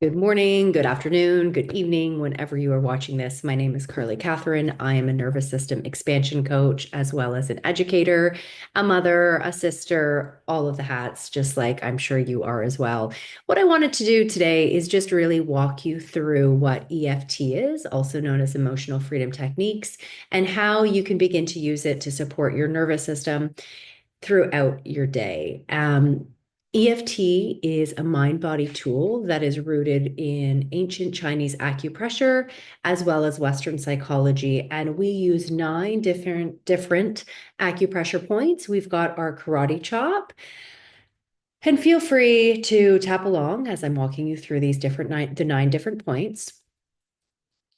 Good morning, good afternoon, good evening, whenever you are watching this. My name is Carly Catherine. I am a nervous system expansion coach, as well as an educator, a mother, a sister, all of the hats, just like I'm sure you are as well. What I wanted to do today is just really walk you through what EFT is, also known as emotional freedom techniques, and how you can begin to use it to support your nervous system throughout your day. EFT is a mind body tool that is rooted in ancient Chinese acupressure as well as Western psychology. And we use nine different acupressure points. We've got our karate chop. And feel free to tap along as I'm walking you through the nine different points.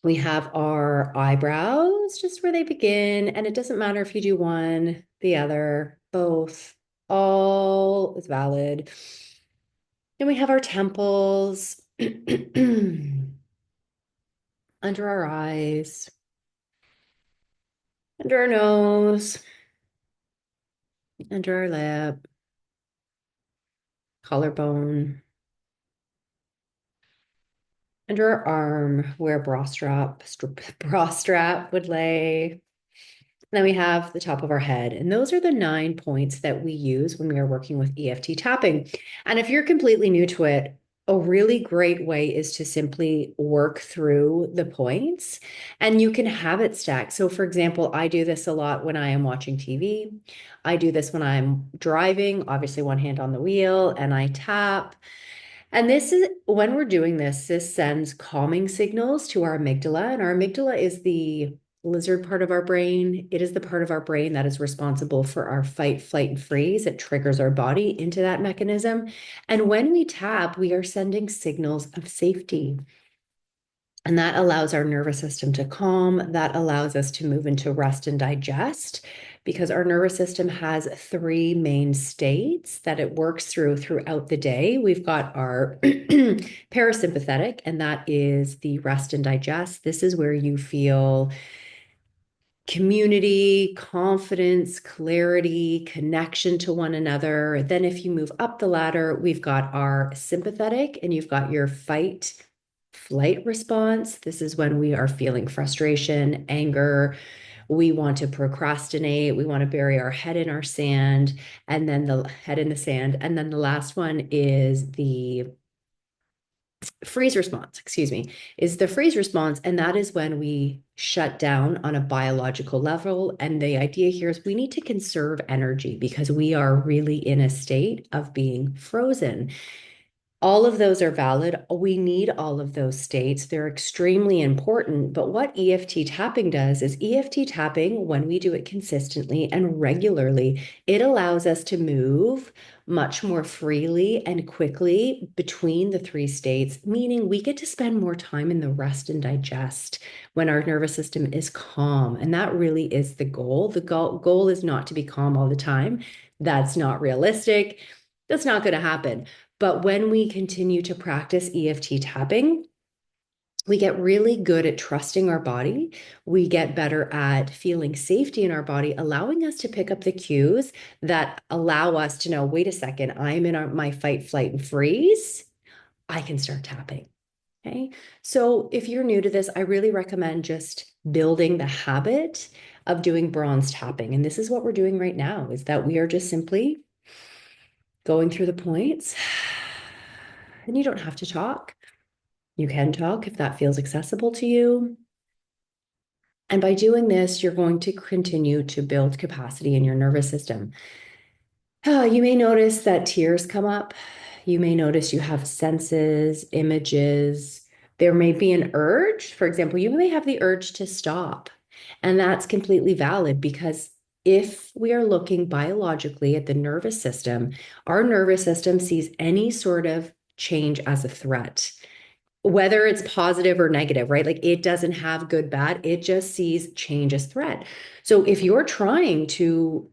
We have our eyebrows, just where they begin, and it doesn't matter if you do one, the other, both, all is valid. Then we have our temples, under our eyes, under our nose, under our lip, collarbone, under our arm, where bra strap would lay. Then we have the top of our head. And those are the 9 points that we use when we are working with EFT tapping. And if you're completely new to it, a really great way is to simply work through the points and you can have it stacked. So, for example, I do this a lot when I am watching TV. I do this when I'm driving, obviously, one hand on the wheel, and I tap. And this is when we're doing this, this sends calming signals to our amygdala. And our amygdala is the lizard part of our brain. It is the part of our brain that is responsible for our fight, flight, and freeze. It triggers our body into that mechanism. And when we tap, we are sending signals of safety. And that allows our nervous system to calm. That allows us to move into rest and digest because our nervous system has three main states that it works throughout the day. We've got our parasympathetic, and that is the rest and digest. This is where you feel community, confidence, clarity, connection to one another. Then, if you move up the ladder, we've got our sympathetic, and you've got your fight, flight response. This is when we are feeling frustration, anger. We want to procrastinate. We want to bury our head in our sand, and then the head in the sand. And then the last one is the freeze response, excuse me, is the freeze response. And that is when we shut down on a biological level. And the idea here is we need to conserve energy because we are really in a state of being frozen. All of those are valid. We need all of those states. They're extremely important. But what EFT tapping does is EFT tapping, when we do it consistently and regularly, it allows us to move much more freely and quickly between the three states, meaning we get to spend more time in the rest and digest when our nervous system is calm. And that really is the goal. The goal is not to be calm all the time. That's not realistic. That's not going to happen. But when we continue to practice EFT tapping, we get really good at trusting our body. We get better at feeling safety in our body, allowing us to pick up the cues that allow us to know, wait a second, I'm in my fight, flight, and freeze. I can start tapping. Okay. So if you're new to this, I really recommend just building the habit of doing bronze tapping. And this is what we're doing right now, is that we are just simply going through the points. And you don't have to talk. You can talk if that feels accessible to you. And by doing this, you're going to continue to build capacity in your nervous system. You may notice that tears come up. You may notice you have senses, images. There may be an urge. For example, you may have the urge to stop. And that's completely valid because if we are looking biologically at the nervous system, our nervous system sees any sort of change as a threat, whether it's positive or negative, right? Like it doesn't have good, bad. It just sees change as threat. So if you're trying to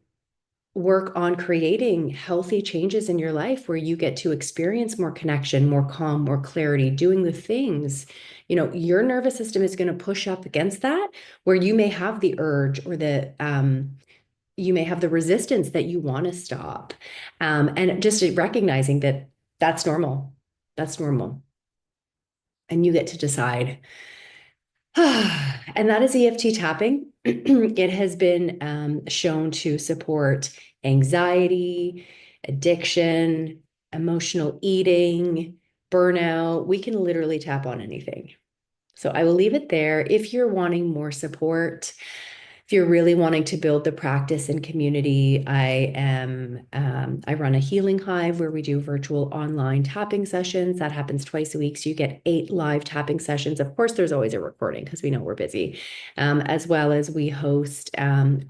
work on creating healthy changes in your life where you get to experience more connection, more calm, more clarity, doing the things, your nervous system is going to push up against that, where you may have the urge or you may have the resistance that you want to stop. And just recognizing that that's normal. That's normal. and you get to decide. And that is EFT tapping. It has been shown to support anxiety, addiction, emotional eating, burnout. We can literally tap on anything. So I will leave it there. If you're wanting more support, if you're really wanting to build the practice and community, I run a healing hive where we do virtual online tapping sessions. That happens twice a week. So you get 8 live tapping sessions. Of course, there's always a recording because we know we're busy, as well as we host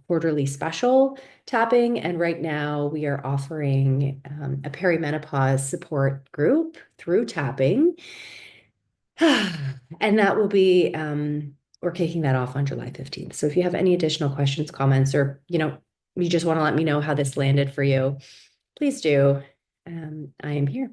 quarterly special tapping. And right now we are offering a perimenopause support group through tapping. And that will be, we're kicking that off on July 15th. So if you have any additional questions, comments, or, you just want to let me know how this landed for you, please do. I am here.